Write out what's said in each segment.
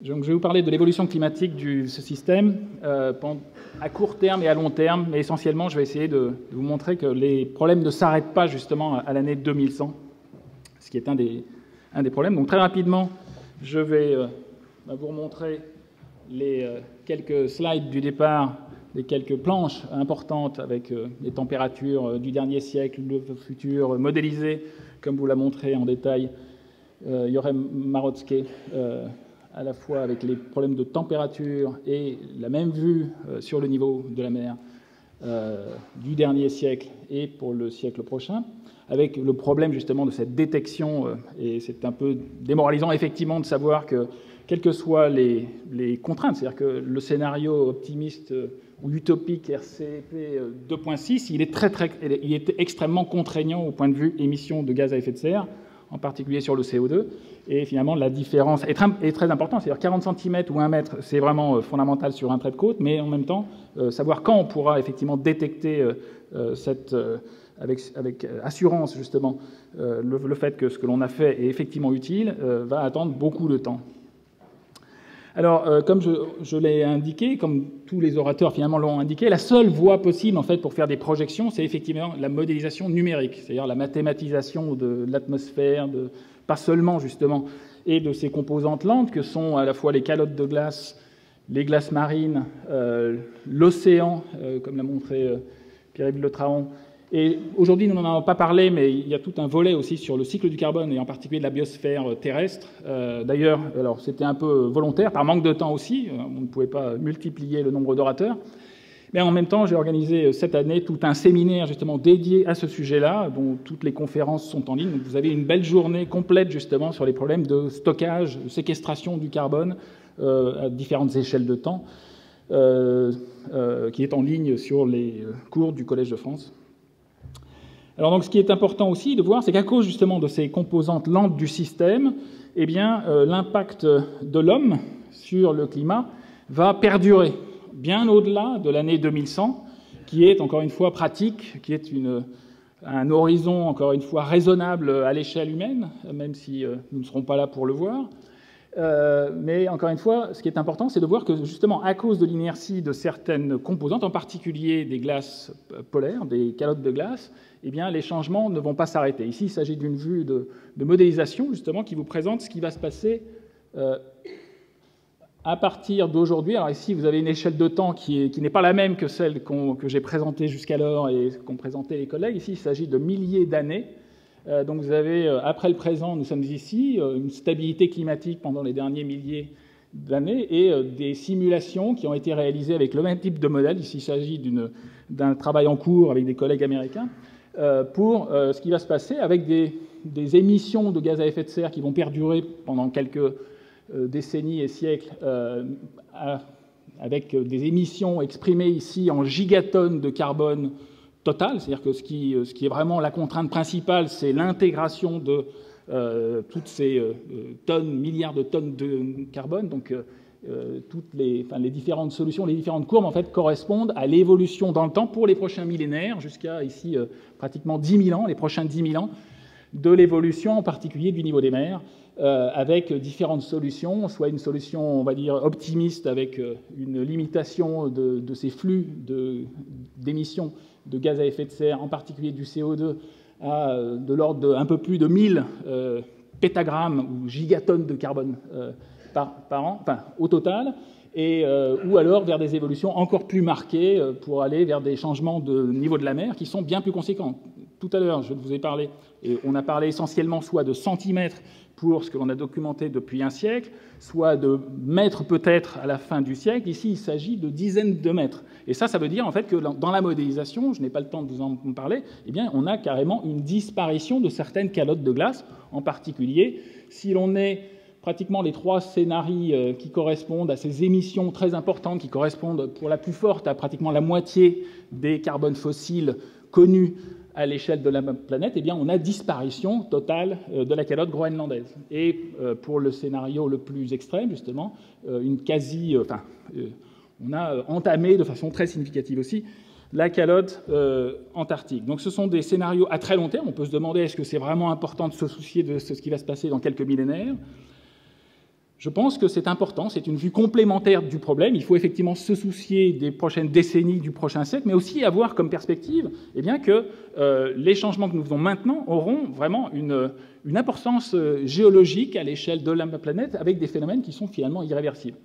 Donc, je vais vous parler de l'évolution climatique de ce système à court terme et à long terme, mais essentiellement, je vais essayer de vous montrer que les problèmes ne s'arrêtent pas justement à l'année 2100, ce qui est un des problèmes. Donc, très rapidement, je vais vous remontrer les quelques slides du départ, les quelques planches importantes avec les températures du dernier siècle, le futur modélisé, comme vous l'a montré en détail Jorem Marotzke, à la fois avec les problèmes de température et la même vue sur le niveau de la mer du dernier siècle et pour le siècle prochain, avec le problème justement de cette détection, et c'est un peu démoralisant effectivement de savoir que, quelles que soient les contraintes, c'est-à-dire que le scénario optimiste ou utopique RCP 2.6, il est extrêmement contraignant au point de vue émissions de gaz à effet de serre, en particulier sur le CO2, et finalement la différence est très importante, c'est-à-dire 40 cm ou 1 mètre, c'est vraiment fondamental sur un trait de côte, mais en même temps, savoir quand on pourra effectivement détecter avec assurance justement le fait que ce que l'on a fait est effectivement utile, va attendre beaucoup de temps. Alors, comme je l'ai indiqué, comme tous les orateurs finalement l'ont indiqué, la seule voie possible en fait pour faire des projections, c'est effectivement la modélisation numérique, c'est-à-dire la mathématisation de l'atmosphère, pas seulement justement, et de ces composantes lentes que sont à la fois les calottes de glace, les glaces marines, l'océan, comme l'a montré Pierre-Yves Le Traon. Et aujourd'hui, nous n'en avons pas parlé, mais il y a tout un volet aussi sur le cycle du carbone, et en particulier de la biosphère terrestre. D'ailleurs, alors c'était un peu volontaire, par manque de temps aussi, on ne pouvait pas multiplier le nombre d'orateurs. Mais en même temps, j'ai organisé cette année tout un séminaire justement dédié à ce sujet-là, dont toutes les conférences sont en ligne. Donc vous avez une belle journée complète justement sur les problèmes de stockage, de séquestration du carbone à différentes échelles de temps, qui est en ligne sur les cours du Collège de France. Alors donc, ce qui est important aussi de voir, c'est qu'à cause justement de ces composantes lentes du système, eh bien, l'impact de l'homme sur le climat va perdurer bien au-delà de l'année 2100, qui est encore une fois pratique, qui est un horizon encore une fois raisonnable à l'échelle humaine, même si nous ne serons pas là pour le voir. Mais encore une fois, ce qui est important, c'est de voir que justement, à cause de l'inertie de certaines composantes, en particulier des glaces polaires, des calottes de glace, eh bien, les changements ne vont pas s'arrêter. Ici, il s'agit d'une vue de modélisation, justement, qui vous présente ce qui va se passer à partir d'aujourd'hui. Alors ici, vous avez une échelle de temps qui n'est pas la même que celle que j'ai présentée jusqu'alors et qu'ont présenté les collègues. Ici, il s'agit de milliers d'années. Donc vous avez, après le présent, nous sommes ici, une stabilité climatique pendant les derniers milliers d'années et des simulations qui ont été réalisées avec le même type de modèle. Ici, il s'agit d'un travail en cours avec des collègues américains pour ce qui va se passer avec des émissions de gaz à effet de serre qui vont perdurer pendant quelques décennies et siècles avec des émissions exprimées ici en gigatonnes de carbone total, c'est-à-dire que ce qui est vraiment la contrainte principale, c'est l'intégration de toutes ces milliards de tonnes de carbone. Donc, toutes les différentes solutions, les différentes courbes, en fait, correspondent à l'évolution dans le temps pour les prochains millénaires, jusqu'à ici pratiquement 10 000 ans, les prochains 10 000 ans, de l'évolution, en particulier du niveau des mers, avec différentes solutions, soit une solution, on va dire, optimiste, avec une limitation de ces flux d'émissions de gaz à effet de serre, en particulier du CO2, à de l'ordre d'un peu plus de 1000 pétagrammes ou gigatonnes de carbone par an, enfin au total, ou alors vers des évolutions encore plus marquées pour aller vers des changements de niveau de la mer qui sont bien plus conséquents. Tout à l'heure, je vous ai parlé, et on a parlé essentiellement soit de centimètres pour ce que l'on a documenté depuis un siècle, soit de mètres peut-être à la fin du siècle. Ici, il s'agit de dizaines de mètres. Et ça veut dire en fait que dans la modélisation, je n'ai pas le temps de vous en parler, eh bien, on a carrément une disparition de certaines calottes de glace, en particulier si l'on est pratiquement les 3 scénarios qui correspondent à ces émissions très importantes, qui correspondent pour la plus forte à pratiquement la moitié des carbones fossiles connus à l'échelle de la planète, eh bien, on a disparition totale de la calotte groenlandaise. Et pour le scénario le plus extrême, justement, on a entamé de façon très significative aussi la calotte antarctique. Donc ce sont des scénarios à très long terme. On peut se demander est-ce que c'est vraiment important de se soucier de ce qui va se passer dans quelques millénaires. Je pense que c'est important, c'est une vue complémentaire du problème. Il faut effectivement se soucier des prochaines décennies, du prochain siècle, mais aussi avoir comme perspective eh bien, que les changements que nous faisons maintenant auront vraiment une importance géologique à l'échelle de la planète, avec des phénomènes qui sont finalement irréversibles.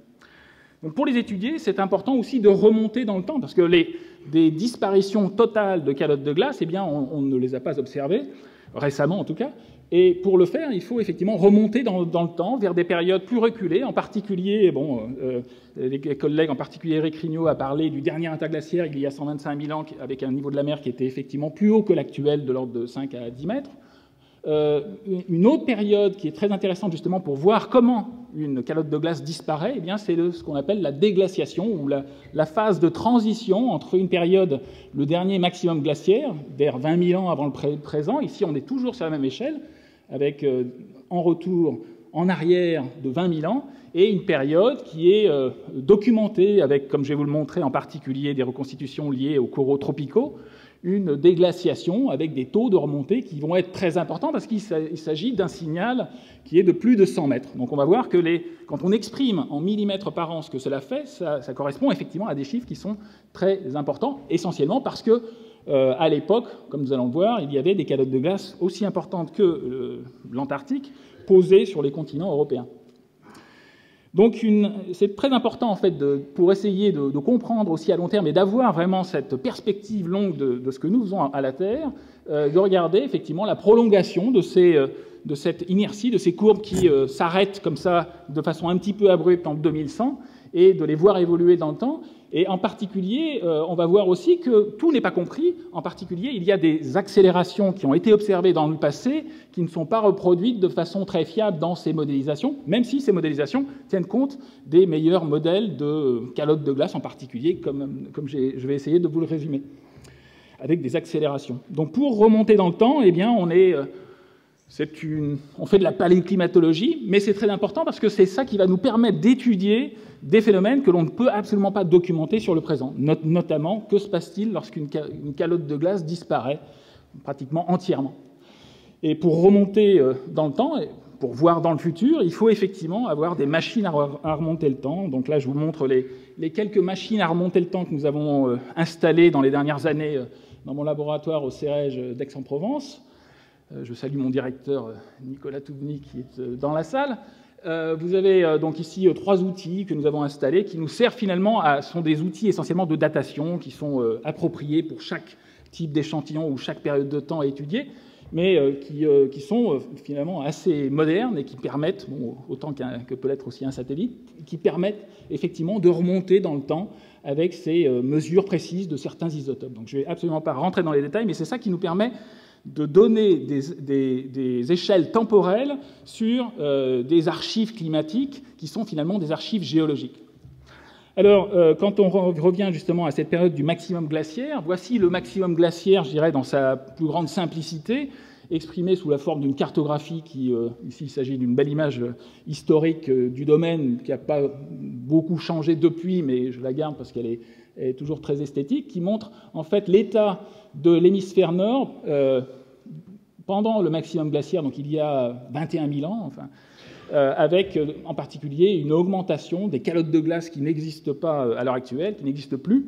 Donc pour les étudier, c'est important aussi de remonter dans le temps, parce que des disparitions totales de calottes de glace, eh bien, on ne les a pas observées, récemment en tout cas. Et pour le faire, il faut effectivement remonter dans le temps, vers des périodes plus reculées. En particulier, les collègues, en particulier Eric Rignot, a parlé du dernier interglaciaire il y a 125 000 ans, avec un niveau de la mer qui était effectivement plus haut que l'actuel, de l'ordre de 5 à 10 mètres. Une autre période qui est très intéressante justement pour voir comment une calotte de glace disparaît, eh bien, c'est ce qu'on appelle la déglaciation, ou la phase de transition entre une période, le dernier maximum glaciaire, vers 20 000 ans avant le présent. Ici, on est toujours sur la même échelle, avec en retour, en arrière de 20 000 ans, et une période qui est documentée avec, comme je vais vous le montrer, en particulier des reconstitutions liées aux coraux tropicaux, une déglaciation avec des taux de remontée qui vont être très importants parce qu'il s'agit d'un signal qui est de plus de 100 mètres. Donc on va voir que quand on exprime en millimètres par an ce que cela fait, ça correspond effectivement à des chiffres qui sont très importants, essentiellement parce que à l'époque, comme nous allons le voir, il y avait des calottes de glace aussi importantes que l'Antarctique posées sur les continents européens. Donc c'est très important en fait pour essayer de comprendre aussi à long terme et d'avoir vraiment cette perspective longue de ce que nous faisons à la Terre, de regarder effectivement la prolongation de cette inertie, de ces courbes qui s'arrêtent comme ça de façon un petit peu abrupte en 2100 et de les voir évoluer dans le temps. Et en particulier, on va voir aussi que tout n'est pas compris. En particulier, il y a des accélérations qui ont été observées dans le passé qui ne sont pas reproduites de façon très fiable dans ces modélisations, même si ces modélisations tiennent compte des meilleurs modèles de calottes de glace en particulier, comme je vais essayer de vous le résumer, avec des accélérations. Donc pour remonter dans le temps, eh bien, on fait de la paléoclimatologie, mais c'est très important parce que c'est ça qui va nous permettre d'étudier des phénomènes que l'on ne peut absolument pas documenter sur le présent. Notamment, que se passe-t-il lorsqu'une calotte de glace disparaît pratiquement entièrement? Et pour remonter dans le temps, et pour voir dans le futur, il faut effectivement avoir des machines à remonter le temps. Donc là, je vous montre les quelques machines à remonter le temps que nous avons installées dans les dernières années dans mon laboratoire au CEREJ d'Aix-en-Provence. Je salue mon directeur Nicolas Toubny qui est dans la salle. Vous avez donc ici 3 outils que nous avons installés qui nous servent finalement sont des outils essentiellement de datation qui sont appropriés pour chaque type d'échantillon ou chaque période de temps à étudier, mais qui sont finalement assez modernes et qui permettent, autant que peut l'être aussi un satellite, qui permettent effectivement de remonter dans le temps avec ces mesures précises de certains isotopes. Donc je ne vais absolument pas rentrer dans les détails, mais c'est ça qui nous permet de donner des échelles temporelles sur des archives climatiques qui sont finalement des archives géologiques. Alors, quand on revient justement à cette période du maximum glaciaire, voici le maximum glaciaire, je dirais, dans sa plus grande simplicité, exprimé sous la forme d'une cartographie qui, ici il s'agit d'une belle image historique du domaine qui n'a pas beaucoup changé depuis, mais je la garde parce qu'elle est toujours très esthétique, qui montre en fait l'état de l'hémisphère nord pendant le maximum glaciaire, donc il y a 21 000 ans, enfin, avec en particulier une augmentation des calottes de glace qui n'existent pas à l'heure actuelle, qui n'existent plus,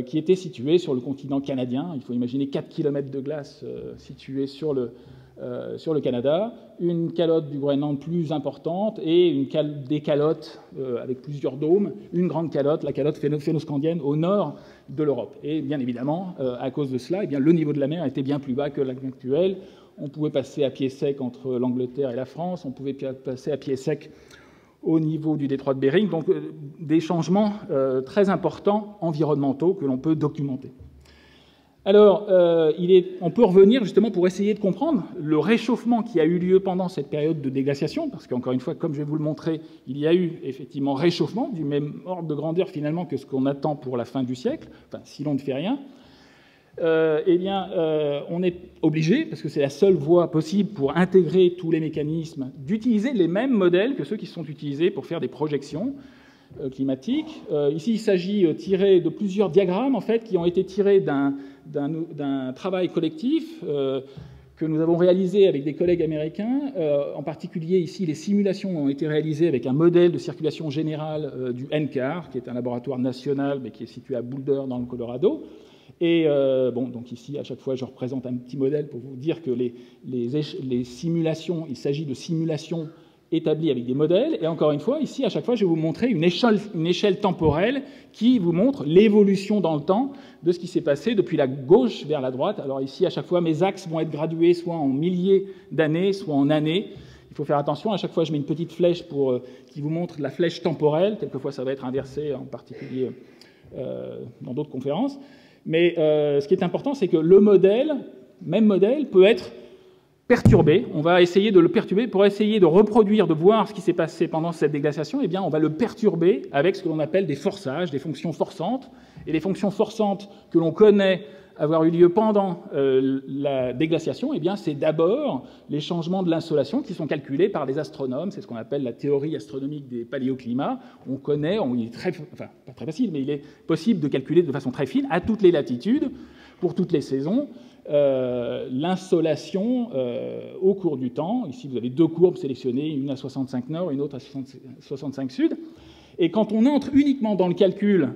qui étaient situées sur le continent canadien. Il faut imaginer 4 km de glace situés sur le Canada, une calotte du Groenland plus importante et des calottes avec plusieurs dômes, une grande calotte, la calotte phénoscandienne au nord de l'Europe. Et bien évidemment, à cause de cela, eh bien, le niveau de la mer était bien plus bas que l'actuel. On pouvait passer à pied sec entre l'Angleterre et la France, on pouvait passer à pied sec au niveau du détroit de Bering, donc des changements très importants environnementaux que l'on peut documenter. Alors, on peut revenir justement pour essayer de comprendre le réchauffement qui a eu lieu pendant cette période de déglaciation, parce qu'encore une fois, comme je vais vous le montrer, il y a eu effectivement réchauffement du même ordre de grandeur finalement que ce qu'on attend pour la fin du siècle, enfin, si l'on ne fait rien. Eh bien, on est obligé, parce que c'est la seule voie possible pour intégrer tous les mécanismes, d'utiliser les mêmes modèles que ceux qui sont utilisés pour faire des projections climatiques. Ici, il s'agit de plusieurs diagrammes en fait, qui ont été tirés d'un travail collectif que nous avons réalisé avec des collègues américains. En particulier, ici, les simulations ont été réalisées avec un modèle de circulation générale du NCAR, qui est un laboratoire national, mais qui est situé à Boulder, dans le Colorado. Et bon, donc ici, à chaque fois, je représente un petit modèle pour vous dire que les simulations, il s'agit de simulations établies avec des modèles. Et encore une fois, ici, à chaque fois, je vais vous montrer une échelle temporelle qui vous montre l'évolution dans le temps de ce qui s'est passé depuis la gauche vers la droite. Alors ici, à chaque fois, mes axes vont être gradués soit en milliers d'années, soit en années. Il faut faire attention. À chaque fois, je mets une petite flèche qui vous montre la flèche temporelle. Quelquefois, ça va être inversé, en particulier dans d'autres conférences. Mais ce qui est important, c'est que le modèle, même modèle, peut être perturbé. On va essayer de le perturber pour essayer de reproduire, de voir ce qui s'est passé pendant cette déglaciation. Eh bien, on va le perturber avec ce que l'on appelle des forçages, des fonctions forçantes. Et les fonctions forçantes que l'on connaît avoir eu lieu pendant la déglaciation, eh bien, c'est d'abord les changements de l'insolation qui sont calculés par les astronomes. C'est ce qu'on appelle la théorie astronomique des paléoclimats. On connaît, il est enfin, pas très facile, mais il est possible de calculer de façon très fine, à toutes les latitudes, pour toutes les saisons, l'insolation au cours du temps. Ici, vous avez deux courbes sélectionnées, une à 65 nord, une autre à 65 sud. Et quand on entre uniquement dans le calcul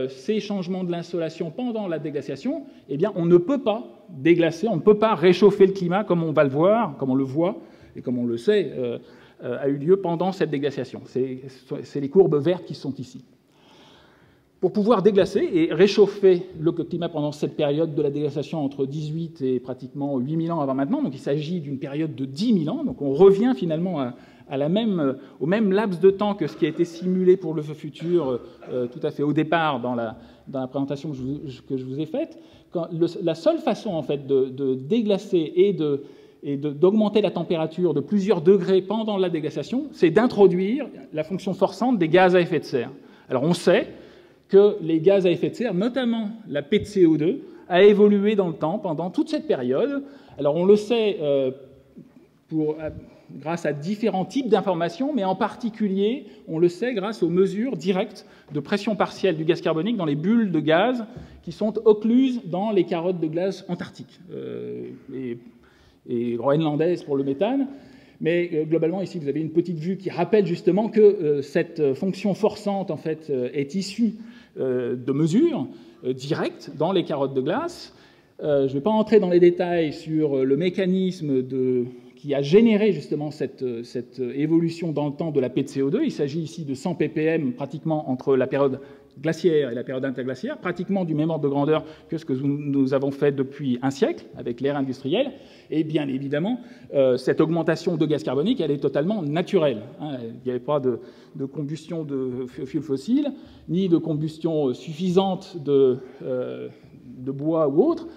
ces changements de l'insolation pendant la déglaciation, eh bien, on ne peut pas déglacer, on ne peut pas réchauffer le climat comme on va le voir, comme on le voit et comme on le sait a eu lieu pendant cette déglaciation. C'est les courbes vertes qui sont ici. Pour pouvoir déglacer et réchauffer le climat pendant cette période de la déglaciation entre 18 et pratiquement 8000 ans avant maintenant, donc il s'agit d'une période de 10 000 ans, donc on revient finalement au même laps de temps que ce qui a été simulé pour le futur tout à fait au départ dans la présentation que je vous ai faite. La seule façon en fait de déglacer et d'augmenter la température de plusieurs degrés pendant la déglaciation, c'est d'introduire la fonction forçante des gaz à effet de serre. Alors on sait que les gaz à effet de serre, notamment la PCO2, a évolué dans le temps pendant toute cette période. Alors on le sait grâce à différents types d'informations, mais en particulier, on le sait grâce aux mesures directes de pression partielle du gaz carbonique dans les bulles de gaz qui sont occluses dans les carottes de glace antarctiques et groenlandaises pour le méthane. Mais globalement, ici, vous avez une petite vue qui rappelle justement que cette fonction forçante, en fait, est issue de mesures directes dans les carottes de glace. Je ne vais pas entrer dans les détails sur le mécanisme qui a généré justement cette évolution dans le temps de la PCO2. Il s'agit ici de 100 ppm pratiquement entre la période glaciaire et la période interglaciaire, pratiquement du même ordre de grandeur que ce que nous avons fait depuis un siècle avec l'ère industrielle. Et bien évidemment, cette augmentation de gaz carbonique, elle est totalement naturelle. Il n'y avait pas de combustion de fioul fossile, ni de combustion suffisante de bois ou autre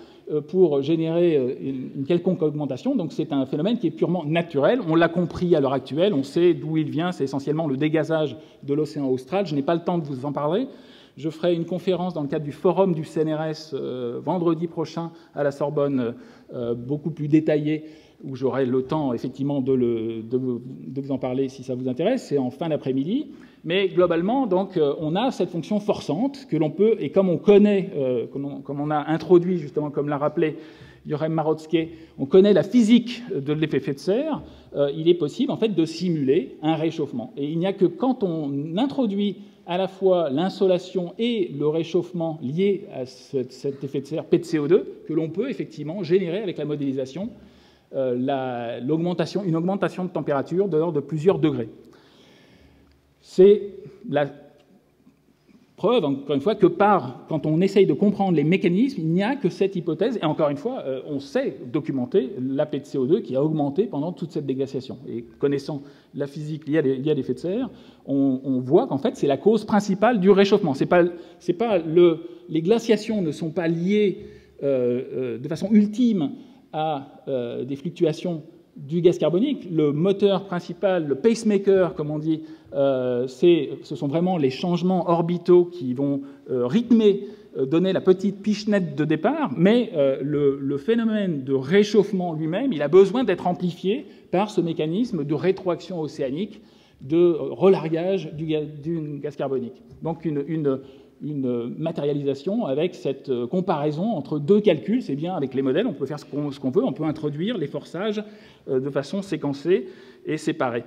pour générer une quelconque augmentation. Donc c'est un phénomène qui est purement naturel. On l'a compris à l'heure actuelle, on sait d'où il vient, c'est essentiellement le dégazage de l'océan austral. Je n'ai pas le temps de vous en parler. Je ferai une conférence dans le cadre du forum du CNRS vendredi prochain à la Sorbonne, beaucoup plus détaillée, où j'aurai le temps effectivement de vous en parler si ça vous intéresse. C'est en fin d'après-midi. Mais globalement, donc, on a cette fonction forçante que l'on peut, et comme on connaît, comme on a introduit justement, comme l'a rappelé Jochem Marotzke, on connaît la physique de l'effet de serre, il est possible en fait de simuler un réchauffement. Et il n'y a que quand on introduit à la fois l'insolation et le réchauffement liés à cet effet de serre PCO2 que l'on peut effectivement générer avec la modélisation une augmentation de température de l'ordre de plusieurs degrés. C'est la preuve, encore une fois, que quand on essaye de comprendre les mécanismes, il n'y a que cette hypothèse. Et encore une fois, on sait documenter la PCO2 qui a augmenté pendant toute cette déglaciation. Et connaissant la physique liée à l'effet de serre, on voit qu'en fait, c'est la cause principale du réchauffement. Les glaciations ne sont pas liées de façon ultime à des fluctuations du gaz carbonique. Le moteur principal, le pacemaker, comme on dit, ce sont vraiment les changements orbitaux qui vont rythmer, donner la petite pichenette de départ, mais le phénomène de réchauffement lui-même, il a besoin d'être amplifié par ce mécanisme de rétroaction océanique, de relargage du gaz carbonique. Donc une une matérialisation avec cette comparaison entre deux calculs. C'est bien avec les modèles, on peut faire ce qu'on veut, on peut introduire les forçages de façon séquencée et séparée.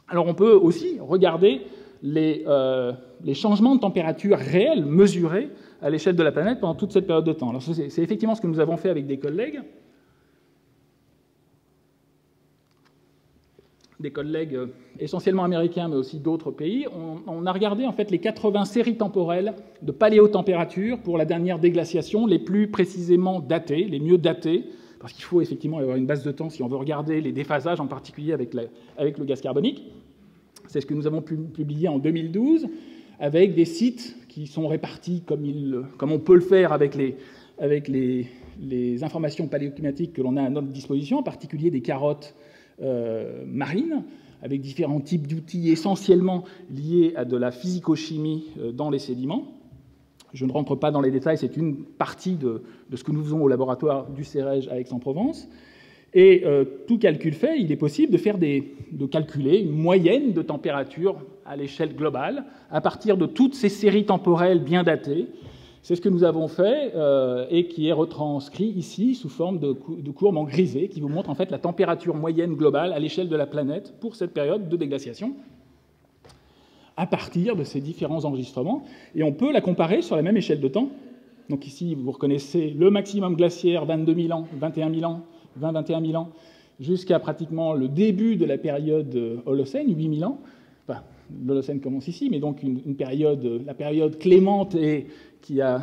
Alors on peut aussi regarder les changements de température réels mesurés à l'échelle de la planète pendant toute cette période de temps. Alors c'est effectivement ce que nous avons fait avec des collègues essentiellement américains, mais aussi d'autres pays. On a regardé en fait les 80 séries temporelles de paléotempérature pour la dernière déglaciation, les plus précisément datées, les mieux datées, parce qu'il faut effectivement avoir une base de temps si on veut regarder les déphasages, en particulier avec le gaz carbonique. C'est ce que nous avons publié en 2012, avec des sites qui sont répartis comme on peut le faire avec les informations paléoclimatiques que l'on a à notre disposition, en particulier des carottes marines, avec différents types d'outils essentiellement liés à de la physico-chimie dans les sédiments. Je ne rentre pas dans les détails, c'est une partie de ce que nous faisons au laboratoire du CEREJ à Aix-en-Provence. Et tout calcul fait, il est possible de calculer une moyenne de température à l'échelle globale à partir de toutes ces séries temporelles bien datées. C'est ce que nous avons fait et qui est retranscrit ici sous forme de courbes en grisé qui vous montre en fait la température moyenne globale à l'échelle de la planète pour cette période de déglaciation à partir de ces différents enregistrements. Et on peut la comparer sur la même échelle de temps. Donc ici, vous reconnaissez le maximum glaciaire, 22 000 ans, 21 000 ans, 20-21 000 ans, jusqu'à pratiquement le début de la période Holocène, 8 000 ans. Enfin, l'Holocène commence ici, mais donc la période clémente et qui a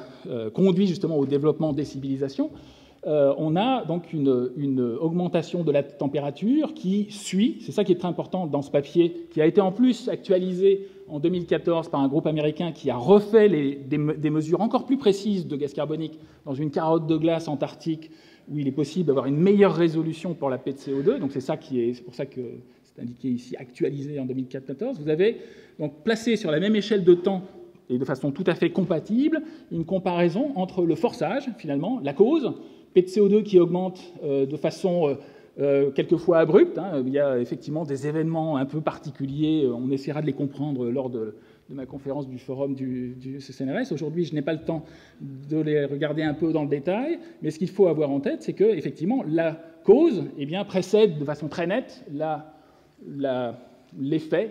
conduit justement au développement des civilisations. On a donc une augmentation de la température qui suit, c'est ça qui est très important dans ce papier, qui a été en plus actualisé en 2014 par un groupe américain qui a refait des mesures encore plus précises de gaz carbonique dans une carotte de glace antarctique où il est possible d'avoir une meilleure résolution pour la paix de CO2. Donc c'est pour ça que c'est indiqué ici, actualisé en 2014. Vous avez donc placé sur la même échelle de temps et de façon tout à fait compatible une comparaison entre le forçage, finalement, la cause, paix de CO2 qui augmente de façon quelquefois abrupte. Il y a effectivement des événements un peu particuliers, on essaiera de les comprendre lors de ma conférence du forum du CCNRS. Aujourd'hui, je n'ai pas le temps de les regarder un peu dans le détail, mais ce qu'il faut avoir en tête, c'est que effectivement, la cause précède de façon très nette l'effet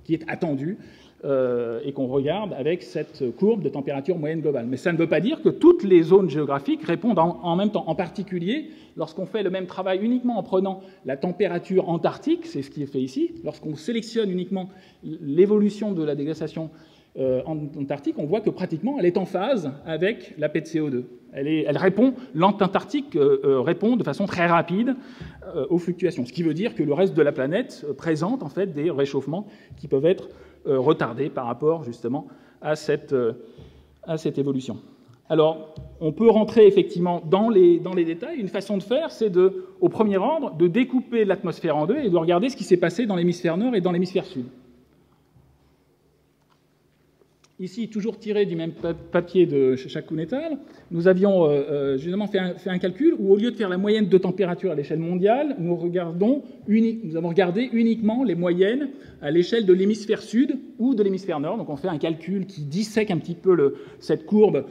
qui est attendu et qu'on regarde avec cette courbe de température moyenne globale. Mais ça ne veut pas dire que toutes les zones géographiques répondent en même temps. En particulier, lorsqu'on fait le même travail uniquement en prenant la température antarctique, c'est ce qui est fait ici, lorsqu'on sélectionne uniquement l'évolution de la déglaciation antarctique, on voit que pratiquement elle est en phase avec la paix de CO2. L'Antarctique répond de façon très rapide aux fluctuations, ce qui veut dire que le reste de la planète présente en fait des réchauffements qui peuvent être retardés par rapport justement à cette évolution. Alors, on peut rentrer effectivement dans les détails. Une façon de faire, c'est au premier ordre, de découper l'atmosphère en deux et de regarder ce qui s'est passé dans l'hémisphère nord et dans l'hémisphère sud. Ici, toujours tiré du même papier de Shakun et al., nous avions justement fait un calcul où, au lieu de faire la moyenne de température à l'échelle mondiale, nous avons regardé uniquement les moyennes à l'échelle de l'hémisphère sud ou de l'hémisphère nord. Donc on fait un calcul qui dissèque un petit peu cette courbe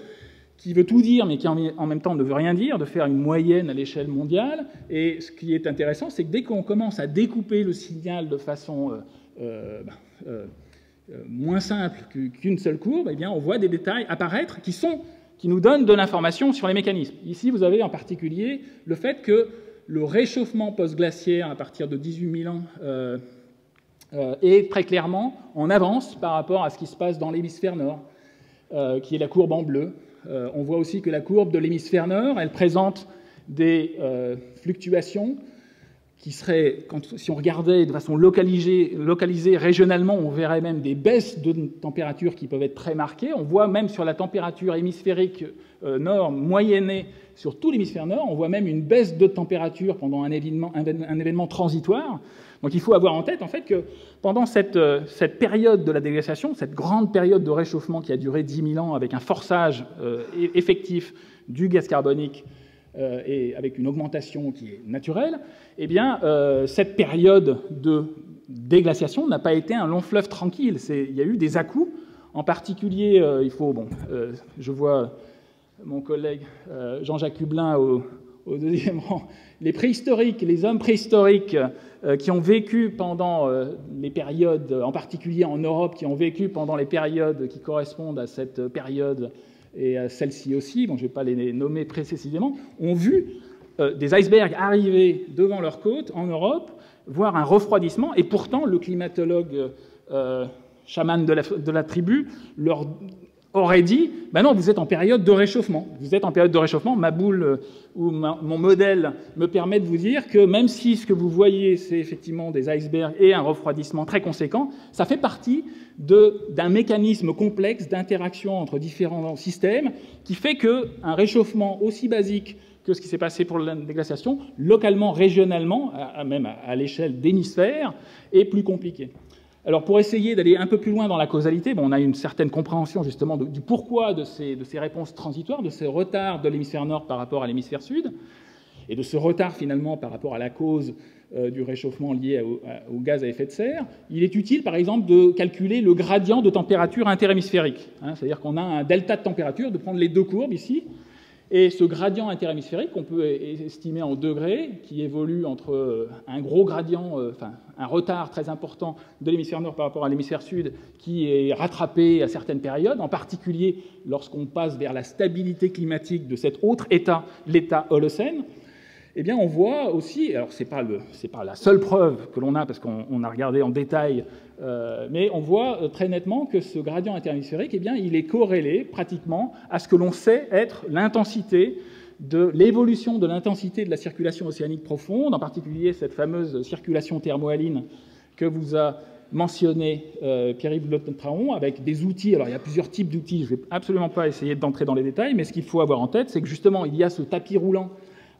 qui veut tout dire, mais qui en même temps ne veut rien dire, de faire une moyenne à l'échelle mondiale. Et ce qui est intéressant, c'est que dès qu'on commence à découper le signal de façon moins simple qu'une seule courbe, on voit des détails apparaître qui nous donnent de l'information sur les mécanismes. Ici, vous avez en particulier le fait que le réchauffement post-glaciaire à partir de 18 000 ans est très clairement en avance par rapport à ce qui se passe dans l'hémisphère nord, qui est la courbe en bleu. On voit aussi que la courbe de l'hémisphère nord, elle présente des fluctuations qui seraient, si on regardait de façon localisée régionalement, on verrait même des baisses de température qui peuvent être très marquées. On voit même sur la température hémisphérique nord moyennée sur tout l'hémisphère nord, on voit même une baisse de température pendant un événement transitoire. Donc il faut avoir en tête en fait que pendant cette période de la déglaciation, cette grande période de réchauffement qui a duré 10 000 ans avec un forçage effectif du gaz carbonique et avec une augmentation qui est naturelle, cette période de déglaciation n'a pas été un long fleuve tranquille. Il y a eu des à-coups En particulier, il faut, je vois mon collègue Jean-Jacques Hublin au deuxième rang, les préhistoriques, les hommes préhistoriques qui ont vécu pendant les périodes, en particulier en Europe, qui ont vécu pendant les périodes qui correspondent à cette période et à celle-ci aussi, je ne vais pas les nommer précisément, ont vu des icebergs arriver devant leurs côtes en Europe, voire un refroidissement, et pourtant le climatologue chaman de la tribu leur aurait dit « Ben non, vous êtes en période de réchauffement. Vous êtes en période de réchauffement. Ma boule ou mon modèle me permet de vous dire que même si ce que vous voyez, c'est effectivement des icebergs et un refroidissement très conséquent, ça fait partie d'un mécanisme complexe d'interaction entre différents systèmes qui fait qu'un réchauffement aussi basique que ce qui s'est passé pour la déglaciation, localement, régionalement, même à l'échelle d'hémisphères, est plus compliqué. » Alors, pour essayer d'aller un peu plus loin dans la causalité, on a une certaine compréhension justement du pourquoi de ces réponses transitoires, de ces retards de l'hémisphère nord par rapport à l'hémisphère sud, et de ce retard finalement par rapport à la cause du réchauffement lié au gaz à effet de serre. Il est utile, par exemple, de calculer le gradient de température interhémisphérique. C'est-à-dire qu'on a un delta de température, de prendre les deux courbes ici, et ce gradient interhémisphérique, qu'on peut estimer en degrés, qui évolue entre un gros gradient, un retard très important de l'hémisphère nord par rapport à l'hémisphère sud, qui est rattrapé à certaines périodes, en particulier lorsqu'on passe vers la stabilité climatique de cet autre état, l'état Holocène. Eh bien, on voit aussi, alors c'est pas la seule preuve que l'on a, parce qu'on a regardé en détail, mais on voit très nettement que ce gradient interhémisphérique, eh bien, il est corrélé pratiquement à ce que l'on sait être l'intensité de l'évolution de l'intensité de la circulation océanique profonde, en particulier cette fameuse circulation thermohaline que vous a mentionné Pierre-Yves Le Traon, avec des outils. Alors, il y a plusieurs types d'outils, je ne vais absolument pas essayer d'entrer dans les détails, mais ce qu'il faut avoir en tête, c'est que justement, il y a ce tapis roulant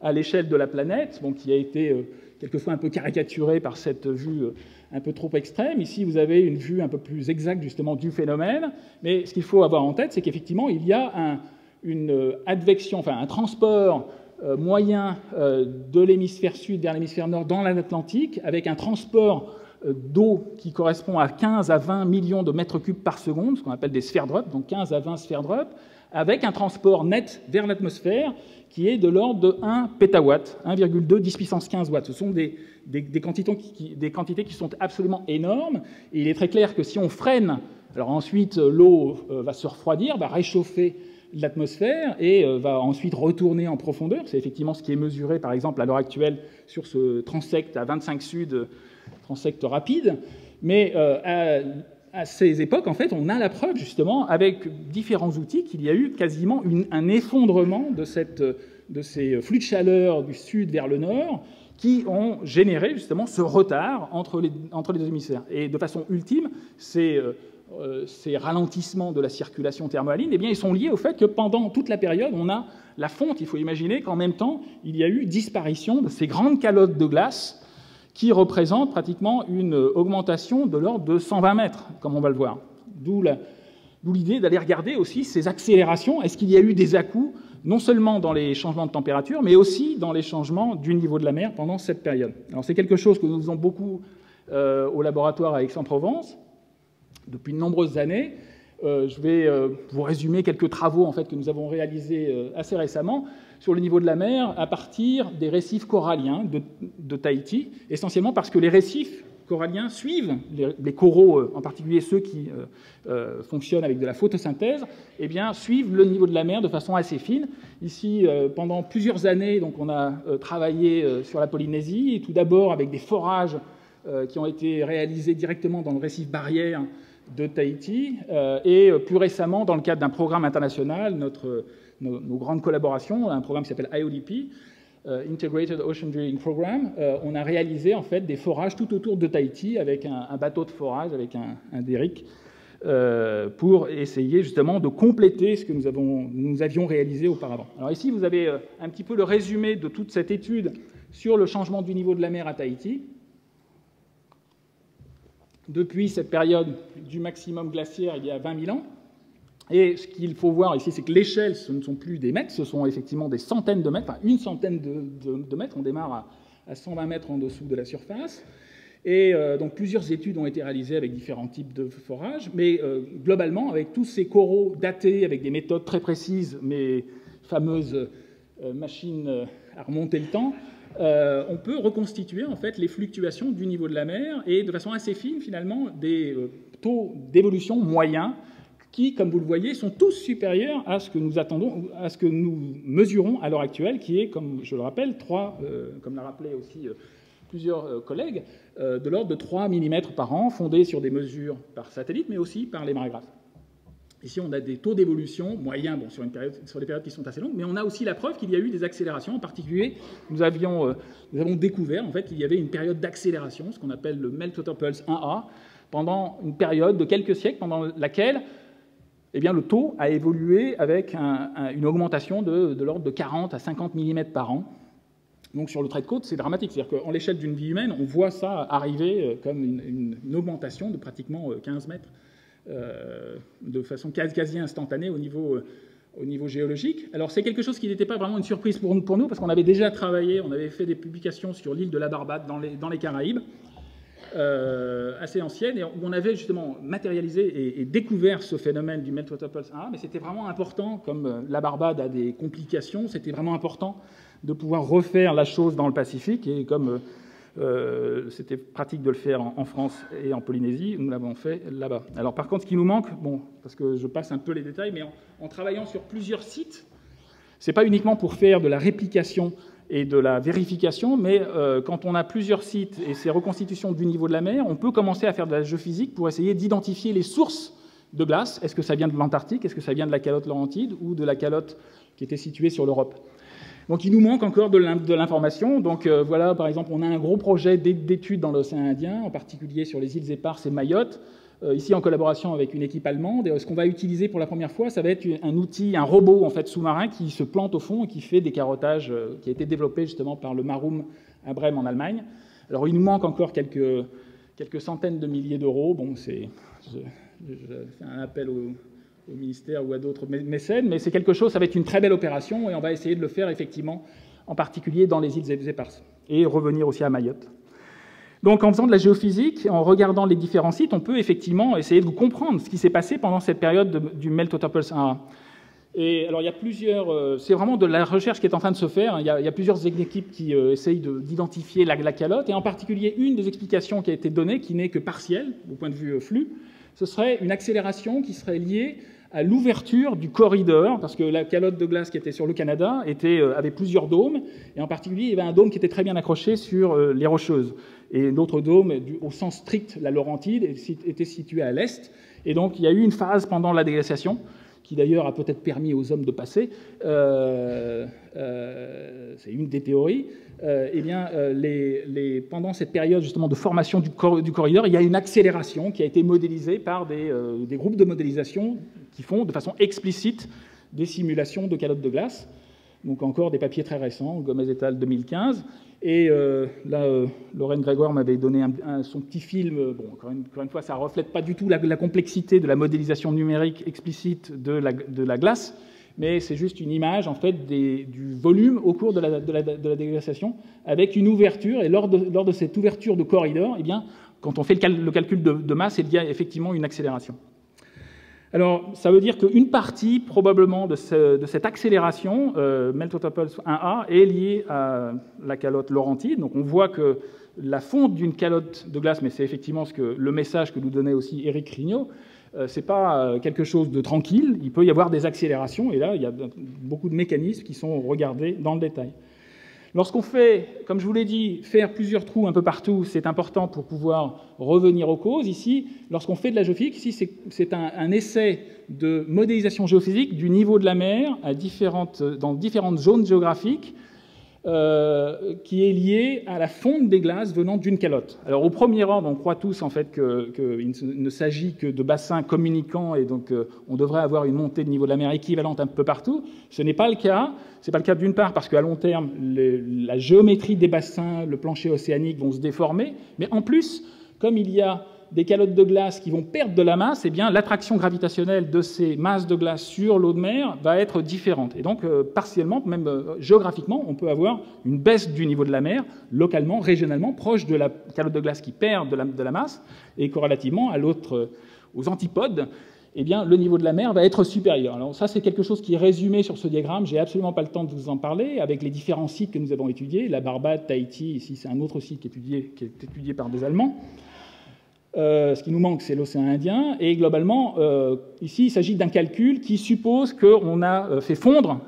à l'échelle de la planète, qui a été quelquefois un peu caricaturé par cette vue un peu trop extrême. Ici, vous avez une vue un peu plus exacte, justement, du phénomène. Mais ce qu'il faut avoir en tête, c'est qu'effectivement, il y a une advection, un transport moyen de l'hémisphère sud vers l'hémisphère nord dans l'Atlantique, avec un transport d'eau qui correspond à 15 à 20 millions de mètres cubes par seconde, ce qu'on appelle des sphères drop, donc 15 à 20 sphères drop, avec un transport net vers l'atmosphère qui est de l'ordre de 1 pétawatt, 1,2 10 puissance 15 watts. Ce sont des quantités qui sont absolument énormes. Et il est très clair que si on freine, alors ensuite l'eau va se refroidir, va réchauffer l'atmosphère et va ensuite retourner en profondeur. C'est effectivement ce qui est mesuré, par exemple, à l'heure actuelle sur ce transect à 25 sud, transect rapide. Mais à ces époques, en fait, on a la preuve, justement, avec différents outils, qu'il y a eu quasiment un effondrement de ces flux de chaleur du sud vers le nord qui ont généré, justement, ce retard entre les deux hémisphères. Et de façon ultime, ces ralentissements de la circulation thermohaline, eh bien, ils sont liés au fait que pendant toute la période, on a la fonte. Il faut imaginer qu'en même temps, il y a eu disparition de ces grandes calottes de glace qui représente pratiquement une augmentation de l'ordre de 120 mètres, comme on va le voir. D'où l'idée d'aller regarder aussi ces accélérations. Est-ce qu'il y a eu des à-coups, non seulement dans les changements de température, mais aussi dans les changements du niveau de la mer pendant cette période? Alors, c'est quelque chose que nous faisons beaucoup au laboratoire à Aix-en-Provence depuis de nombreuses années. Je vais vous résumer quelques travaux en fait, que nous avons réalisés assez récemment sur le niveau de la mer à partir des récifs coralliens de Tahiti, essentiellement parce que les récifs coralliens suivent, les coraux, en particulier ceux qui fonctionnent avec de la photosynthèse, eh bien, suivent le niveau de la mer de façon assez fine. Ici, pendant plusieurs années, donc, on a travaillé sur la Polynésie, et tout d'abord avec des forages qui ont été réalisés directement dans le récif barrière de Tahiti, et plus récemment, dans le cadre d'un programme international, nos grandes collaborations, un programme qui s'appelle IODP, Integrated Ocean Drilling Program, on a réalisé en fait des forages tout autour de Tahiti avec un bateau de forage, avec un derrick, pour essayer justement de compléter ce que nous avions réalisé auparavant. Alors ici, vous avez un petit peu le résumé de toute cette étude sur le changement du niveau de la mer à Tahiti. Depuis cette période du maximum glaciaire, il y a 20 000 ans. Et ce qu'il faut voir ici, c'est que l'échelle, ce ne sont plus des mètres, ce sont effectivement des centaines de mètres, enfin une centaine de mètres. On démarre à 120 mètres en dessous de la surface. Et donc plusieurs études ont été réalisées avec différents types de forages, mais globalement, avec tous ces coraux datés, avec des méthodes très précises, mes fameuses machines à remonter le temps, on peut reconstituer en fait les fluctuations du niveau de la mer et de façon assez fine finalement des taux d'évolution moyens qui, comme vous le voyez, sont tous supérieurs à ce que nous attendons, à ce que nous mesurons à l'heure actuelle, qui est, comme je le rappelle, comme l'a rappelé aussi plusieurs collègues, de l'ordre de 3 mm par an, fondés sur des mesures par satellite, mais aussi par les marégraphes. Ici, on a des taux d'évolution moyens sur des périodes qui sont assez longues, mais on a aussi la preuve qu'il y a eu des accélérations. En particulier, nous avons découvert en fait, qu'il y avait une période d'accélération, ce qu'on appelle le Meltwater Pulse 1A, pendant une période de quelques siècles, pendant laquelle eh bien, le taux a évolué avec une augmentation de l'ordre de 40 à 50 mm par an. Donc sur le trait de côte, c'est dramatique. C'est-à-dire qu'en l'échelle d'une vie humaine, on voit ça arriver comme une augmentation de pratiquement 15 mètres de façon quasi instantanée au niveau géologique. Alors c'est quelque chose qui n'était pas vraiment une surprise pour nous parce qu'on avait déjà travaillé, on avait fait des publications sur l'île de la Barbade dans les Caraïbes, assez anciennes, et où on avait justement matérialisé et découvert ce phénomène du Meltwater Pulse 1A, mais c'était vraiment important, comme la Barbade a des complications, c'était vraiment important de pouvoir refaire la chose dans le Pacifique, et comme c'était pratique de le faire en France et en Polynésie, nous l'avons fait là-bas. Alors par contre, ce qui nous manque, bon, parce que je passe un peu les détails, mais en travaillant sur plusieurs sites, c'est pas uniquement pour faire de la réplication et de la vérification, mais quand on a plusieurs sites et ces reconstitutions du niveau de la mer, on peut commencer à faire de la géophysique pour essayer d'identifier les sources de glace. Est-ce que ça vient de l'Antarctique? Est-ce que ça vient de la calotte laurentide ou de la calotte qui était située sur l'Europe? Donc il nous manque encore de l'information. Donc voilà, par exemple, on a un gros projet d'études dans l'océan Indien, en particulier sur les îles Éparses et Mayotte, ici en collaboration avec une équipe allemande. Et ce qu'on va utiliser pour la première fois, ça va être un outil, un robot en fait sous-marin qui se plante au fond et qui fait des carottages, qui a été développé justement par le Marum à Brême en Allemagne. Alors il nous manque encore quelques centaines de milliers d'euros. Bon, je fais un appel au ministère ou à d'autres mécènes, mais c'est quelque chose, ça va être une très belle opération et on va essayer de le faire effectivement, en particulier dans les îles Éparses, et revenir aussi à Mayotte. Donc en faisant de la géophysique, en regardant les différents sites, on peut effectivement essayer de comprendre ce qui s'est passé pendant cette période du Meltwater Pulse 1A. Et alors il y a plusieurs, c'est vraiment de la recherche qui est en train de se faire, il y a plusieurs équipes qui essayent d'identifier la calotte, et en particulier une des explications qui a été donnée, qui n'est que partielle, au point de vue flux, ce serait une accélération qui serait liée à l'ouverture du corridor, parce que la calotte de glace qui était sur le Canada avait plusieurs dômes, et en particulier, il y avait un dôme qui était très bien accroché sur les Rocheuses. Et l'autre dôme, au sens strict, la Laurentide, était situé à l'est. Et donc, il y a eu une phase pendant la déglaciation, qui d'ailleurs a peut-être permis aux hommes de passer, c'est une des théories, pendant cette période justement de formation du corridor, il y a une accélération qui a été modélisée par des groupes de modélisation qui font de façon explicite des simulations de calottes de glace. Donc encore des papiers très récents, Gomez et al. 2015. Et Lorraine Grégoire m'avait donné son petit film. Bon, encore une fois, ça ne reflète pas du tout la complexité de la modélisation numérique explicite de la glace, mais c'est juste une image en fait du volume au cours de la déglaciation, avec une ouverture. Et lors de cette ouverture de corridor, eh bien, quand on fait le calcul de masse, il y a effectivement une accélération. Alors, ça veut dire qu'une partie, probablement, de cette accélération, Meltwater Pulse 1A, est liée à la calotte laurentide. Donc, on voit que la fonte d'une calotte de glace, mais c'est effectivement le message que nous donnait aussi Éric Rignot, c'est pas quelque chose de tranquille. Il peut y avoir des accélérations, et là, il y a beaucoup de mécanismes qui sont regardés dans le détail. Lorsqu'on fait, comme je vous l'ai dit, faire plusieurs trous un peu partout, c'est important pour pouvoir revenir aux causes. Ici, lorsqu'on fait de la géophysique, ici c'est un essai de modélisation géophysique du niveau de la mer dans différentes zones géographiques qui est lié à la fonte des glaces venant d'une calotte. Alors au premier ordre, on croit tous en fait qu'il ne s'agit que de bassins communicants et donc on devrait avoir une montée de niveau de la mer équivalente un peu partout. Ce n'est pas le cas. Ce n'est pas le cas d'une part parce qu'à long terme, la géométrie des bassins, le plancher océanique vont se déformer, mais en plus, comme il y a des calottes de glace qui vont perdre de la masse, eh bien, l'attraction gravitationnelle de ces masses de glace sur l'eau de mer va être différente. Et donc, partiellement, même géographiquement, on peut avoir une baisse du niveau de la mer, localement, régionalement, proche de la calotte de glace qui perd de la masse, et corrélativement aux antipodes, eh bien, le niveau de la mer va être supérieur. Alors ça, c'est quelque chose qui est résumé sur ce diagramme. Je n'ai absolument pas le temps de vous en parler, avec les différents sites que nous avons étudiés. La Barbade, Tahiti, ici, c'est un autre site qui est étudié par des Allemands. Ce qui nous manque, c'est l'océan Indien. Et globalement, ici, il s'agit d'un calcul qui suppose qu'on a fait fondre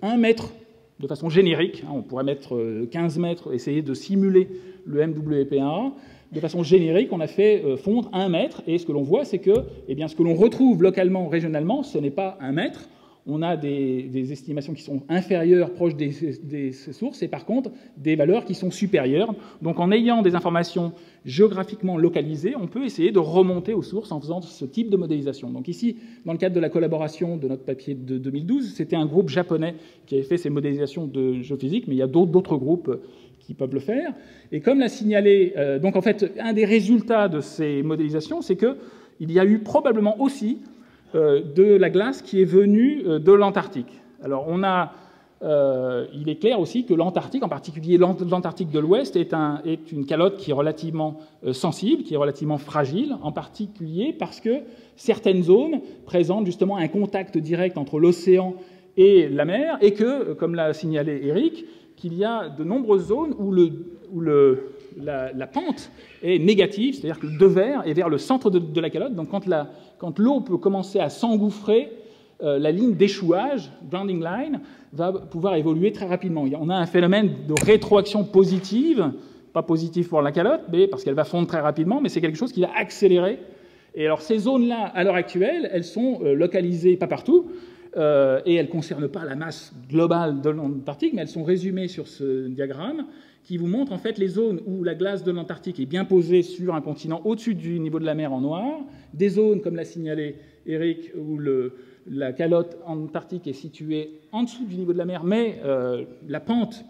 1 mètre de façon générique. On pourrait mettre 15 mètres, essayer de simuler le MWP1A. De façon générique, on a fait fondre 1 mètre, et ce que l'on voit, c'est que ce que l'on retrouve localement, régionalement, ce n'est pas 1 mètre. On a des estimations qui sont inférieures, proches des sources, et par contre, des valeurs qui sont supérieures. Donc, en ayant des informations géographiquement localisées, on peut essayer de remonter aux sources en faisant ce type de modélisation. Donc ici, dans le cadre de la collaboration de notre papier de 2012, c'était un groupe japonais qui avait fait ces modélisations de géophysique, mais il y a d'autres groupes qui peuvent le faire. Et comme l'a signalé, donc en fait, un des résultats de ces modélisations, c'est qu'il y a eu probablement aussi de la glace qui est venue de l'Antarctique. Alors il est clair aussi que l'Antarctique, en particulier l'Antarctique de l'Ouest, est une calotte qui est relativement sensible, qui est relativement fragile, en particulier parce que certaines zones présentent justement un contact direct entre l'océan et la mer, et que, comme l'a signalé Eric, qu'il y a de nombreuses zones où la pente est négative, c'est-à-dire que le devers est vers le centre de la calotte. Donc quand l'eau peut commencer à s'engouffrer, la ligne d'échouage, grounding line, va pouvoir évoluer très rapidement. On a un phénomène de rétroaction positive, pas positive pour la calotte, mais parce qu'elle va fondre très rapidement, mais c'est quelque chose qui va accélérer. Et alors ces zones-là, à l'heure actuelle, elles sont localisées pas partout, et elles ne concernent pas la masse globale de l'Antarctique, mais elles sont résumées sur ce diagramme qui vous montre en fait les zones où la glace de l'Antarctique est bien posée sur un continent au-dessus du niveau de la mer en noir, des zones, comme l'a signalé Eric, où la calotte antarctique est située en dessous du niveau de la mer, mais la pente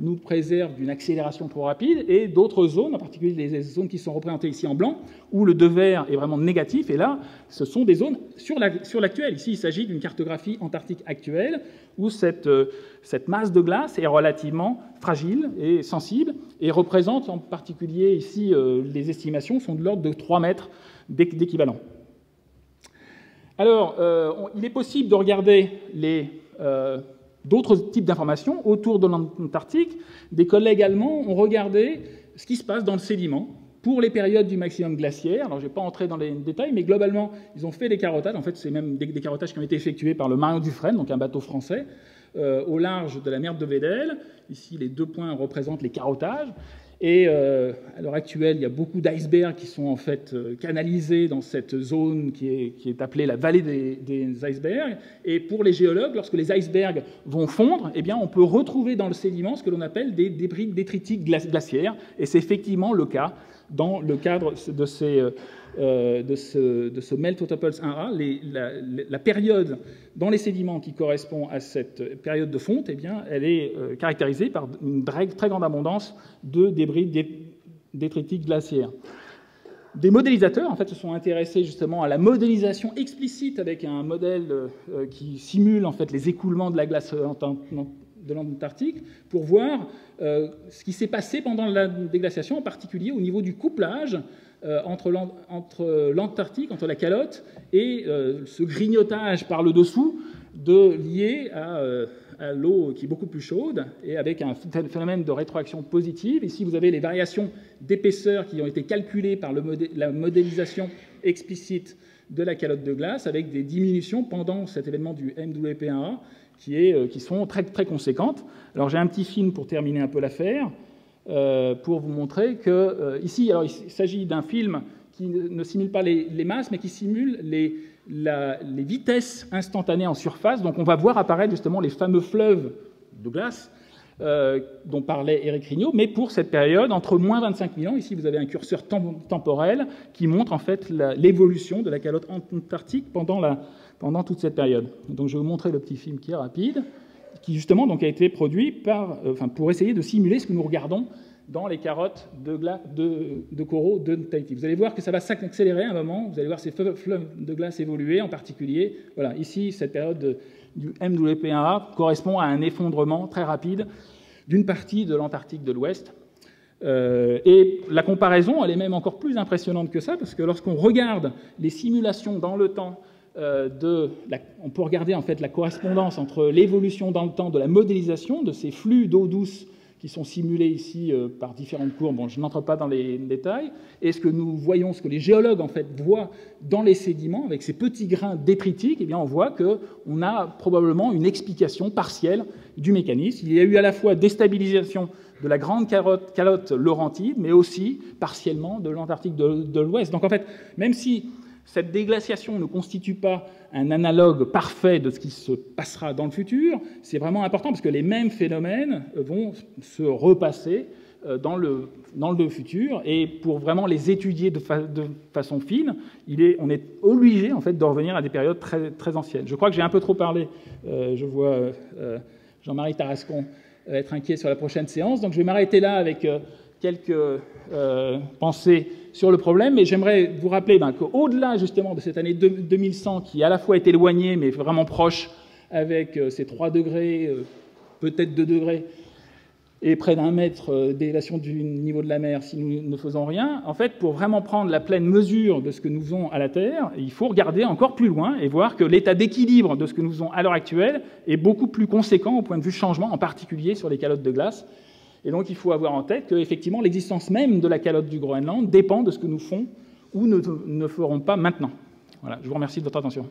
nous préserve d'une accélération trop rapide, et d'autres zones, en particulier les zones qui sont représentées ici en blanc, où le devers est vraiment négatif, et là, ce sont des zones sur l'actuel. Ici, il s'agit d'une cartographie antarctique actuelle, où cette masse de glace est relativement fragile et sensible, et représente en particulier ici, les estimations sont de l'ordre de 3 mètres d'équivalent. Alors, il est possible de regarder d'autres types d'informations autour de l'Antarctique. Des collègues allemands ont regardé ce qui se passe dans le sédiment pour les périodes du maximum glaciaire. Alors, je ne vais pas entrer dans les détails, mais globalement, ils ont fait des carottages. En fait, c'est même des carottages qui ont été effectués par le Marion Dufresne, donc un bateau français, au large de la mer de Weddell. Ici, les 2 points représentent les carottages. Et à l'heure actuelle, il y a beaucoup d'icebergs qui sont en fait canalisés dans cette zone qui est appelée la vallée des icebergs. Et pour les géologues, lorsque les icebergs vont fondre, eh bien, on peut retrouver dans le sédiment ce que l'on appelle des débris détritiques glaciaires. Et c'est effectivement le cas dans le cadre de ce Melt-Toples 1A. La période dans les sédiments qui correspond à cette période de fonte, eh bien, elle est caractérisée par une très grande abondance de débris détritiques glaciaires. Des modélisateurs, en fait, se sont intéressés justement à la modélisation explicite avec un modèle qui simule en fait les écoulements de la glace de l'Antarctique pour voir ce qui s'est passé pendant la déglaciation, en particulier au niveau du couplage entre l'Antarctique, entre la calotte, et ce grignotage par le dessous lié à l'eau qui est beaucoup plus chaude et avec un phénomène de rétroaction positive. Ici, vous avez les variations d'épaisseur qui ont été calculées par la modélisation explicite de la calotte de glace avec des diminutions pendant cet événement du MWP1A qui sont très, très conséquentes. Alors, j'ai un petit film pour terminer un peu l'affaire, pour vous montrer que ici, alors, il s'agit d'un film qui ne simule pas les masses, mais qui simule les vitesses instantanées en surface. Donc on va voir apparaître justement les fameux fleuves de glace dont parlait Éric Rignot, mais pour cette période entre moins 25 000 ans. Ici, vous avez un curseur temporel qui montre en fait l'évolution de la calotte antarctique pendant toute cette période. Donc je vais vous montrer le petit film qui est rapide, qui justement donc, a été produit pour essayer de simuler ce que nous regardons dans les carottes de coraux de Tahiti. Vous allez voir que ça va s'accélérer à un moment, vous allez voir ces fleuves de glace évoluer, en particulier, voilà, ici, cette période du MWP1A correspond à un effondrement très rapide d'une partie de l'Antarctique de l'Ouest. Et la comparaison, elle est même encore plus impressionnante que ça, parce que lorsqu'on regarde les simulations dans le temps, on peut regarder en fait la correspondance entre l'évolution dans le temps de la modélisation de ces flux d'eau douce qui sont simulés ici par différentes courbes. Bon, je n'entre pas dans les détails. Et ce que nous voyons, ce que les géologues en fait voient dans les sédiments, avec ces petits grains détritiques, eh bien, on voit qu'on a probablement une explication partielle du mécanisme. Il y a eu à la fois déstabilisation de la grande calotte laurentide, mais aussi partiellement de l'Antarctique de l'Ouest. Donc en fait, même si cette déglaciation ne constitue pas un analogue parfait de ce qui se passera dans le futur, c'est vraiment important parce que les mêmes phénomènes vont se repasser dans le futur. Et pour vraiment les étudier de façon fine, on est obligé en fait, de revenir à des périodes très, très anciennes. Je crois que j'ai un peu trop parlé. Je vois Jean-Marie Tarascon être inquiet sur la prochaine séance. Donc je vais m'arrêter là avec quelques pensées sur le problème, mais j'aimerais vous rappeler qu'au-delà justement de cette année 2100 qui à la fois est éloignée mais vraiment proche avec ces 3 degrés, peut-être 2 degrés, et près d'1 mètre d'élévation du niveau de la mer si nous ne faisons rien, en fait, pour vraiment prendre la pleine mesure de ce que nous faisons à la Terre, il faut regarder encore plus loin et voir que l'état d'équilibre de ce que nous faisons à l'heure actuelle est beaucoup plus conséquent au point de vue changement, en particulier sur les calottes de glace. Et donc, il faut avoir en tête qu'effectivement, l'existence même de la calotte du Groenland dépend de ce que nous faisons ou ne ferons pas maintenant. Voilà, je vous remercie de votre attention.